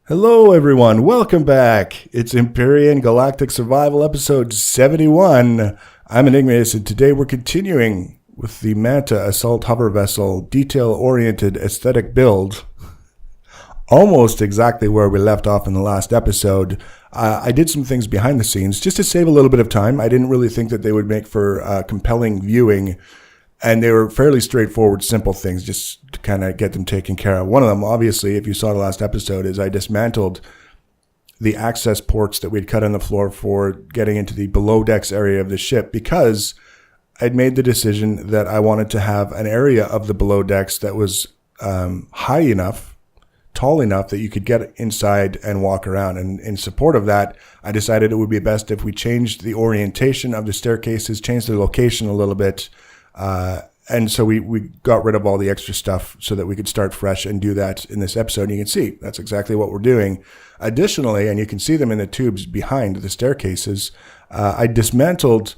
Hello, everyone. Welcome back. It's Empyrion Galactic Survival Episode 71. I'm Enigmatus, and today we're continuing with the Manta Assault Hover Vessel detail-oriented aesthetic build. Almost exactly where we left off in the last episode. I did some things behind the scenes just to save a little bit of time. I didn't really think that they would make for compelling viewing. And they were fairly straightforward, simple things, just to kind of get them taken care of. One of them, obviously, if you saw the last episode, is I dismantled the access ports that we'd cut on the floor for getting into the below decks area of the ship because I'd made the decision that I wanted to have an area of the below decks that was high enough, tall enough that you could get inside and walk around. And in support of that, I decided it would be best if we changed the orientation of the staircases, changed the location a little bit. And so we got rid of all the extra stuff so that we could start fresh and do that in this episode. And you can see that's exactly what we're doing. Additionally, and you can see them in the tubes behind the staircases, I dismantled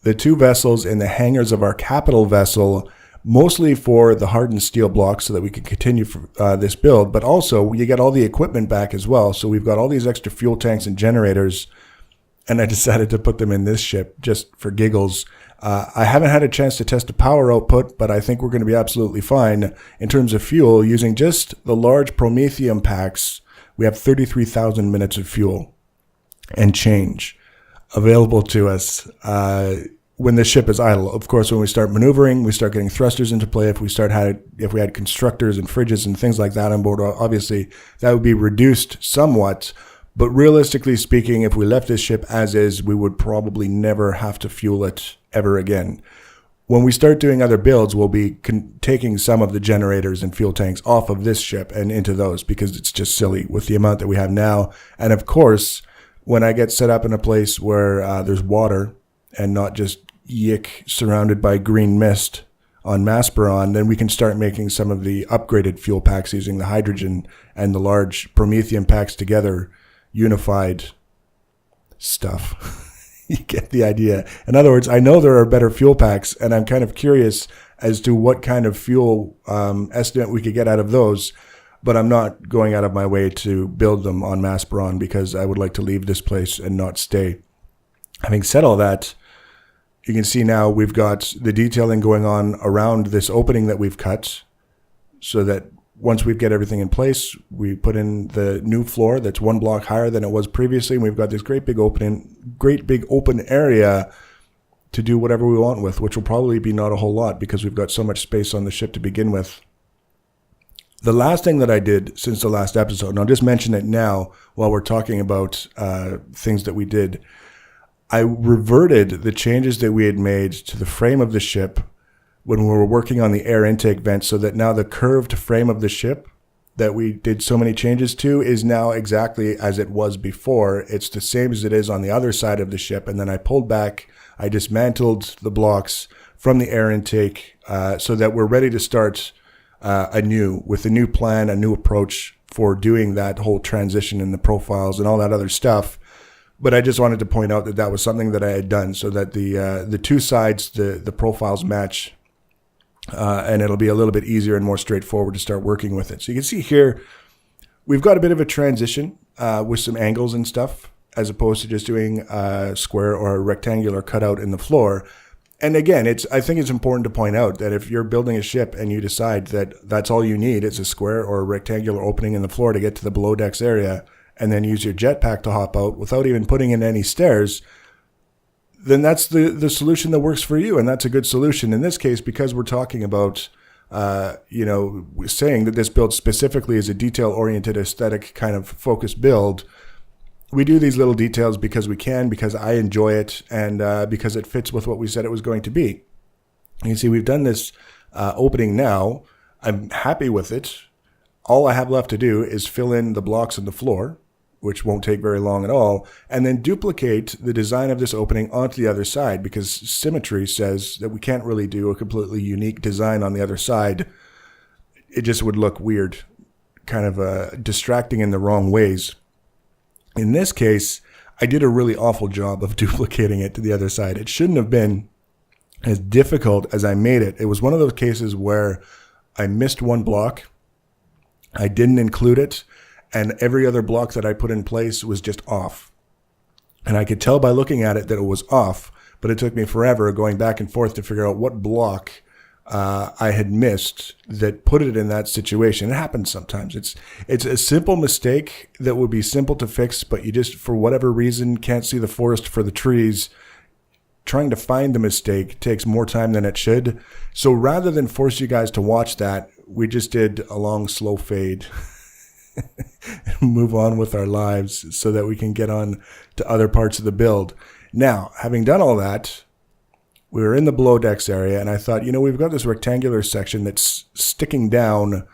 the two vessels in the hangars of our capital vessel, mostly for the hardened steel blocks so that we can continue this build. But also, you get all the equipment back as well. So we've got all these extra fuel tanks and generators. And I decided to put them in this ship just for giggles. I haven't had a chance to test the power output, but I think we're going to be absolutely fine in terms of fuel. Using just the large Promethium packs, we have 33,000 minutes of fuel and change available to us when the ship is idle. Of course, when we start maneuvering, we start getting thrusters into play. If we had constructors and fridges and things like that on board, obviously that would be reduced somewhat. But realistically speaking, if we left this ship as is, we would probably never have to fuel it ever again. When we start doing other builds, we'll be taking some of the generators and fuel tanks off of this ship and into those because it's just silly with the amount that we have now. And of course, when I get set up in a place where there's water and not just yick surrounded by green mist on Masperon, then we can start making some of the upgraded fuel packs using the hydrogen and the large Promethium packs together. Unified stuff. You get the idea. In other words, I know there are better fuel packs, and I'm kind of curious as to what kind of fuel estimate we could get out of those, but I'm not going out of my way to build them on Masperon because I would like to leave this place and not stay. Having said all that, you can see now we've got the detailing going on around this opening that we've cut so that once we get everything in place, we put in the new floor that's one block higher than it was previously. And we've got this great big open area to do whatever we want with, which will probably be not a whole lot because we've got so much space on the ship to begin with. The last thing that I did since the last episode, and I'll just mention it now while we're talking about things that we did, I reverted the changes that we had made to the frame of the ship when we were working on the air intake vent so that now the curved frame of the ship that we did so many changes to is now exactly as it was before. It's the same as it is on the other side of the ship. And then I pulled back, I dismantled the blocks from the air intake so that we're ready to start anew with a new plan, a new approach for doing that whole transition in the profiles and all that other stuff. But I just wanted to point out that that was something that I had done so that the two sides, the profiles match. And it'll be a little bit easier and more straightforward to start working with it. So you can see here, we've got a bit of a transition with some angles and stuff, as opposed to just doing a square or a rectangular cutout in the floor. And again, I think it's important to point out that if you're building a ship and you decide that that's all you need, it's a square or a rectangular opening in the floor to get to the below decks area, and then use your jetpack to hop out without even putting in any stairs, then that's the solution that works for you, and that's a good solution. In this case, because we're talking about, saying that this build specifically is a detail-oriented, aesthetic kind of focused build, we do these little details because we can, because I enjoy it, and because it fits with what we said it was going to be. You can see we've done this opening now. I'm happy with it. All I have left to do is fill in the blocks on the floor, which won't take very long at all, and then duplicate the design of this opening onto the other side because symmetry says that we can't really do a completely unique design on the other side. It just would look weird, kind of distracting in the wrong ways. In this case, I did a really awful job of duplicating it to the other side. It shouldn't have been as difficult as I made it. It was one of those cases where I missed one block, I didn't include it, and every other block that I put in place was just off. And I could tell by looking at it that it was off, but it took me forever going back and forth to figure out what block I had missed that put it in that situation. It happens sometimes. It's a simple mistake that would be simple to fix, but you just, for whatever reason, can't see the forest for the trees. Trying to find the mistake takes more time than it should. So rather than force you guys to watch that, we just did a long, slow fade and move on with our lives so that we can get on to other parts of the build. Now, having done all that, we were in the below decks area, and I thought, we've got this rectangular section that's sticking down.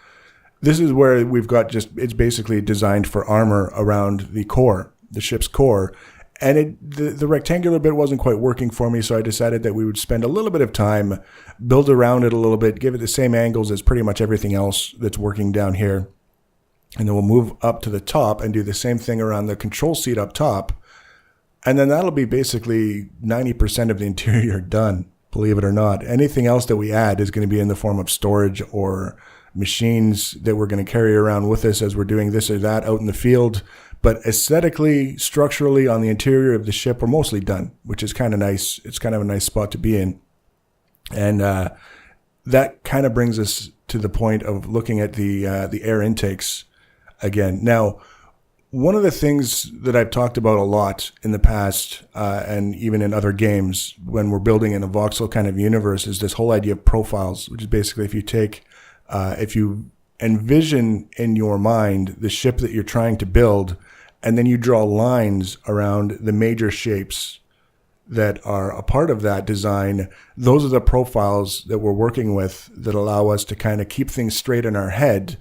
This is where we've got it's basically designed for armor around the core, the ship's core. And the rectangular bit wasn't quite working for me, so I decided that we would spend a little bit of time, build around it a little bit, give it the same angles as pretty much everything else that's working down here. And then we'll move up to the top and do the same thing around the control seat up top. And then that'll be basically 90% of the interior done, believe it or not. Anything else that we add is going to be in the form of storage or machines that we're going to carry around with us as we're doing this or that out in the field. But aesthetically, structurally, on the interior of the ship, we're mostly done, which is kind of nice. It's kind of a nice spot to be in. And that kind of brings us to the point of looking at the air intakes again. Now, one of the things that I've talked about a lot in the past, and even in other games, when we're building in a voxel kind of universe, is this whole idea of profiles, which is basically if you envision in your mind the ship that you're trying to build, and then you draw lines around the major shapes that are a part of that design, those are the profiles that we're working with that allow us to kind of keep things straight in our head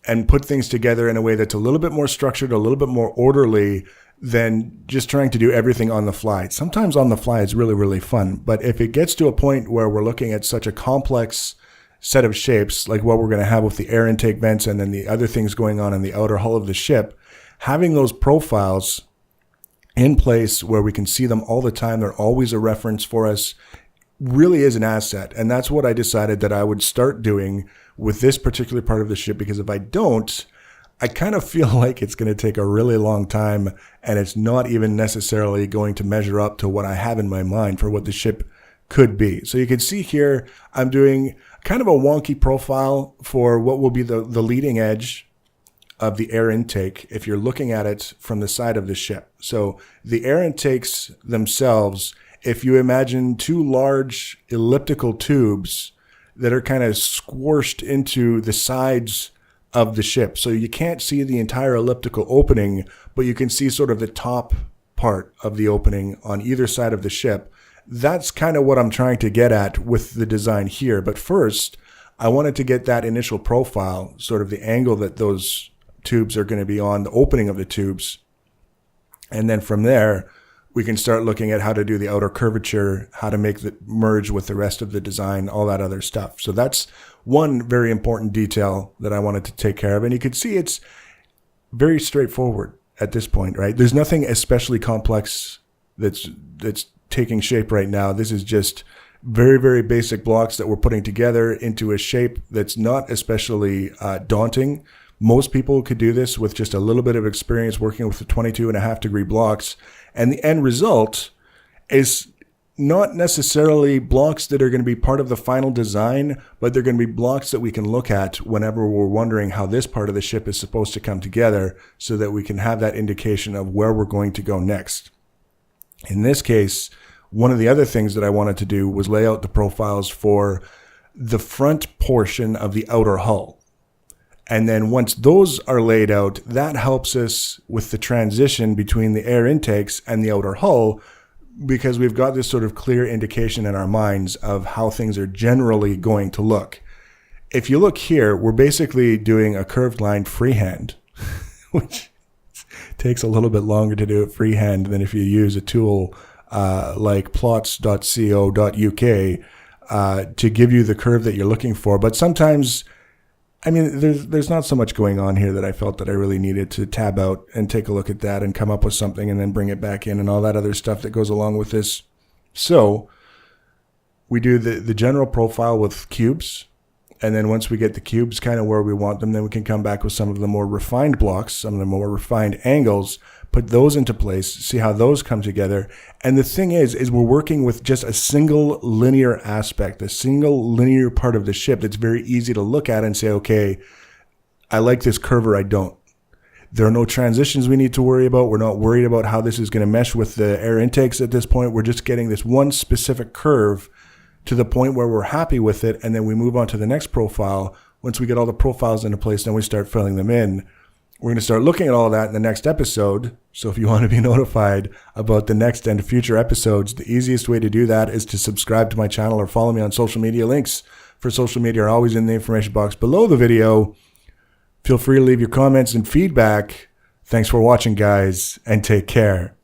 and put things together in a way that's a little bit more structured, a little bit more orderly than just trying to do everything on the fly. Sometimes on the fly is really, really fun. But if it gets to a point where we're looking at such a complex set of shapes, like what we're going to have with the air intake vents and then the other things going on in the outer hull of the ship, having those profiles in place where we can see them all the time, they're always a reference for us, really is an asset. And that's what I decided that I would start doing with this particular part of the ship, because if I don't, I kind of feel like it's going to take a really long time, and it's not even necessarily going to measure up to what I have in my mind for what the ship could be. So you can see here, I'm doing kind of a wonky profile for what will be the leading edge of the air intake if you're looking at it from the side of the ship. So the air intakes themselves, if you imagine two large elliptical tubes that are kind of squished into the sides of the ship. So you can't see the entire elliptical opening, but you can see sort of the top part of the opening on either side of the ship. That's kind of what I'm trying to get at with the design here. But first, I wanted to get that initial profile, sort of the angle that those tubes are going to be on, the opening of the tubes. And then from there, we can start looking at how to do the outer curvature, how to make it merge with the rest of the design, all that other stuff. So that's one very important detail that I wanted to take care of. And you can see it's very straightforward at this point, right? There's nothing especially complex that's taking shape right now. This is just very, very basic blocks that we're putting together into a shape that's not especially daunting. Most people could do this with just a little bit of experience working with the 22.5-degree blocks. And the end result is not necessarily blocks that are going to be part of the final design, but they're going to be blocks that we can look at whenever we're wondering how this part of the ship is supposed to come together, so that we can have that indication of where we're going to go next. In this case, one of the other things that I wanted to do was lay out the profiles for the front portion of the outer hull. And then once those are laid out, that helps us with the transition between the air intakes and the outer hull, because we've got this sort of clear indication in our minds of how things are generally going to look. If you look here, we're basically doing a curved line freehand, which takes a little bit longer to do it freehand than if you use a tool like plots.co.uk to give you the curve that you're looking for. But sometimes, I mean, there's not so much going on here that I felt that I really needed to tab out and take a look at that and come up with something and then bring it back in and all that other stuff that goes along with this. So we do the general profile with cubes, And then once we get the cubes kind of where we want them, then we can come back with some of the more refined blocks, some of the more refined angles, put those into place, see how those come together. And the thing is we're working with just a single linear aspect, a single linear part of the ship that's very easy to look at and say, okay, I like this curve or I don't. There are no transitions we need to worry about. We're not worried about how this is going to mesh with the air intakes at this point. We're just getting this one specific curve to the point where we're happy with it, and then we move on to the next profile. Once we get all the profiles into place, then we start filling them in. We're going to start looking at all of that in the next episode. So if you want to be notified about the next and future episodes, the easiest way to do that is to subscribe to my channel or follow me on social media. Links for social media are always in the information box below the video. Feel free to leave your comments and feedback. Thanks for watching, guys, and take care.